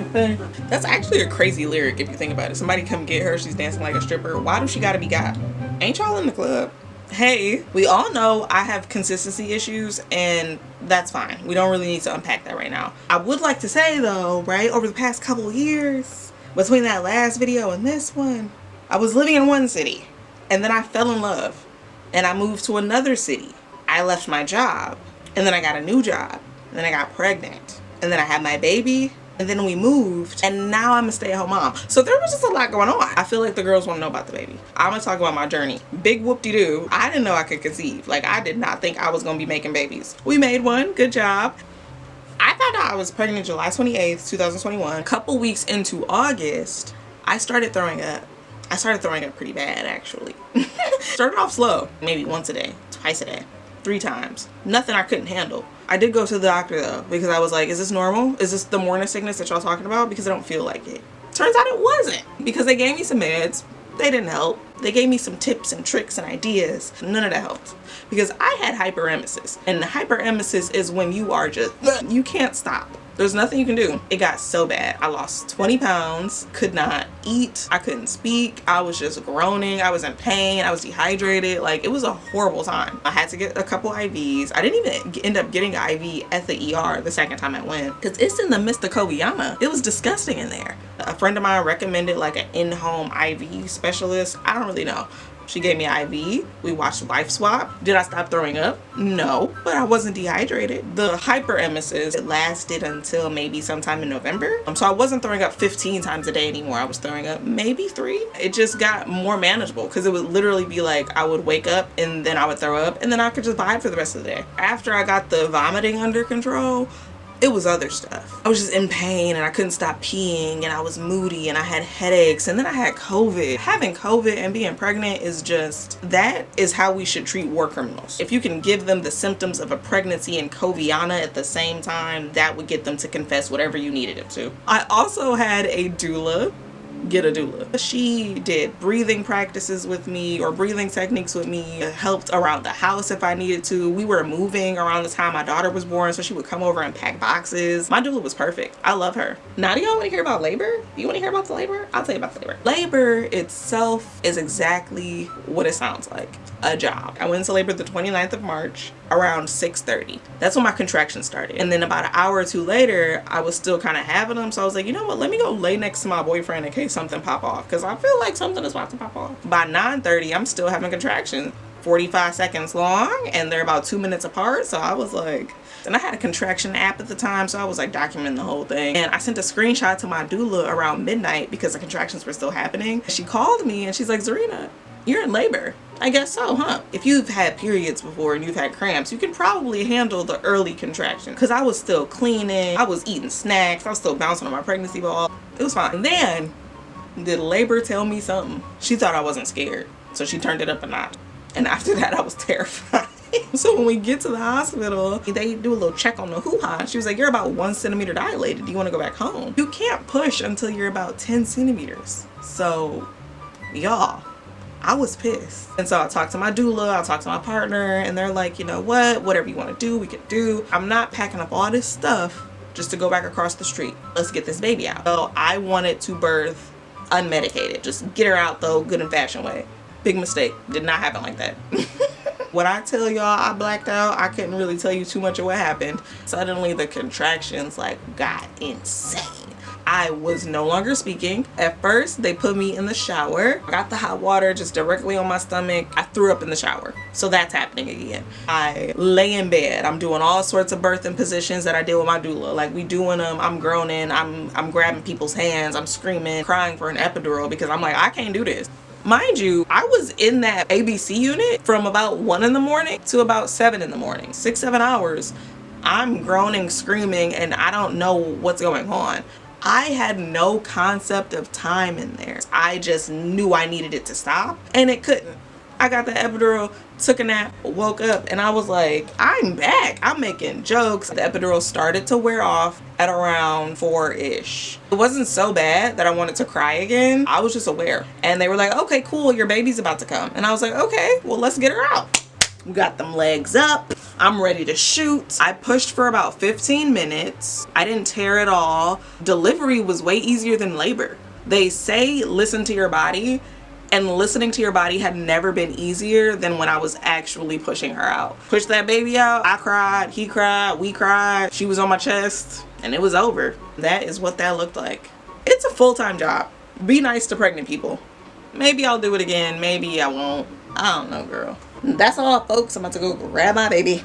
thing. That's actually a crazy lyric if you think about it. Somebody come get her, she's dancing like a stripper. Why does she gotta be got? Ain't y'all in the club? Hey, we all know I have consistency issues, and that's fine. We don't really need to unpack that right now. I would like to say though, right, over the past couple of years, between that last video and this one, I was living in one city, and then I fell in love, and I moved to another city. I left my job, and then I got a new job, and then I got pregnant, and then I had my baby, and then we moved, and now I'm a stay-at-home mom. So there was just a lot going on. I feel like the girls want to know about the baby. I'm gonna talk about my journey. Big whoop-de-doo. I didn't know I could conceive. Like, I did not think I was gonna be making babies. We made one, good job. I found out I was pregnant July 28th, 2021. A couple weeks into August, I started throwing up. I started throwing up pretty bad, actually. Started off slow, maybe once a day, twice a day, 3 times. Nothing I couldn't handle. I did go to the doctor though, because I was like, is this normal? Is this the morning sickness that y'all talking about? Because I don't feel like it. Turns out it wasn't, because they gave me some meds. They didn't help. They gave me some tips and tricks and ideas. None of that helped, because I had hyperemesis, and hyperemesis is when you are just, you can't stop. There's nothing you can do. It got so bad. I lost 20 pounds, could not eat, I couldn't speak, I was just groaning, I was in pain, I was dehydrated. Like, it was a horrible time. I had to get a couple IVs. I didn't even end up getting an IV at the ER the second time I went, because it's in the midst of Coviana. It was disgusting in there. A friend of mine recommended like an in-home IV specialist. I don't really know. She gave me an IV. We watched Life Swap. Did I stop throwing up? No, but I wasn't dehydrated. The hyperemesis, it lasted until maybe sometime in November. So I wasn't throwing up 15 times a day anymore. I was throwing up maybe 3. It just got more manageable, because it would literally be like I would wake up and then I would throw up, and then I could just vibe for the rest of the day. After I got the vomiting under control, it was other stuff. I was just in pain, and I couldn't stop peeing, and I was moody, and I had headaches, and then I had COVID. Having COVID and being pregnant is just, that is how we should treat war criminals. If you can give them the symptoms of a pregnancy and Coviana at the same time, that would get them to confess whatever you needed them to. I also had a doula. Get a doula. She did breathing practices with me, or breathing techniques with me, helped around the house if I needed to. We were moving around the time my daughter was born, so she would come over and pack boxes. My doula was perfect. I love her. Now, do y'all want to hear about labor? Do you want to hear about the labor? I'll tell you about the labor. Labor itself is exactly what it sounds like. A job. I went into labor the 29th of March around 6:30. That's when my contractions started. And then about an hour or two later, I was still kind of having them. So I was like, you know what? Let me go lay next to my boyfriend in case something pop off, because I feel like something is about to pop off. By 9:30, I'm still having contractions. 45 seconds long, and they're about 2 minutes apart. So I was like, and I had a contraction app at the time, so I was like documenting the whole thing. And I sent a screenshot to my doula around midnight because the contractions were still happening. She called me and she's like, Zarina, you're in labor. I guess so, huh? If you've had periods before and you've had cramps, you can probably handle the early contraction. Because I was still cleaning, I was eating snacks, I was still bouncing on my pregnancy ball. It was fine. And then, did labor tell me something? She thought I wasn't scared, so she turned it up a notch. And after that, I was terrified. So when we get to the hospital, they do a little check on the hoo-ha. She was like, you're about 1 centimeter dilated. Do you want to go back home? You can't push until you're about 10 centimeters. So, y'all, I was pissed. And so I talked to my doula, I talked to my partner, and they're like, you know what? Whatever you want to do, we can do. I'm not packing up all this stuff just to go back across the street. Let's get this baby out. So I wanted to birth unmedicated. Just get her out the good and fashioned way. Big mistake. Did not happen like that. When I tell y'all I blacked out, I couldn't really tell you too much of what happened. Suddenly the contractions like got insane. I was no longer speaking. At first, they put me in the shower. I got the hot water just directly on my stomach. I threw up in the shower. So that's happening again. I lay in bed. I'm doing all sorts of birthing positions that I did with my doula. Like, we doing them, I'm groaning, I'm grabbing people's hands, I'm screaming, crying for an epidural because I'm like, I can't do this. Mind you, I was in that ABC unit from about 1 in the morning to about 7 in the morning. 6-7 hours. I'm groaning, screaming, and I don't know what's going on. I had no concept of time in there. I just knew I needed it to stop, and it couldn't. I got the epidural, took a nap, woke up, and I was like, I'm back. I'm making jokes. The epidural started to wear off at around 4-ish. It wasn't so bad that I wanted to cry again. I was just aware. And they were like, okay, cool, your baby's about to come. And I was like, okay, well, let's get her out. We got them legs up. I'm ready to shoot. I pushed for about 15 minutes. I didn't tear at all. Delivery was way easier than labor. They say listen to your body, and listening to your body had never been easier than when I was actually pushing her out. Pushed that baby out. I cried, he cried, we cried. She was on my chest, and it was over. That is what that looked like. It's a full-time job. Be nice to pregnant people. Maybe I'll do it again. Maybe I won't. I don't know, girl. That's all, folks. I'm about to go grab my baby.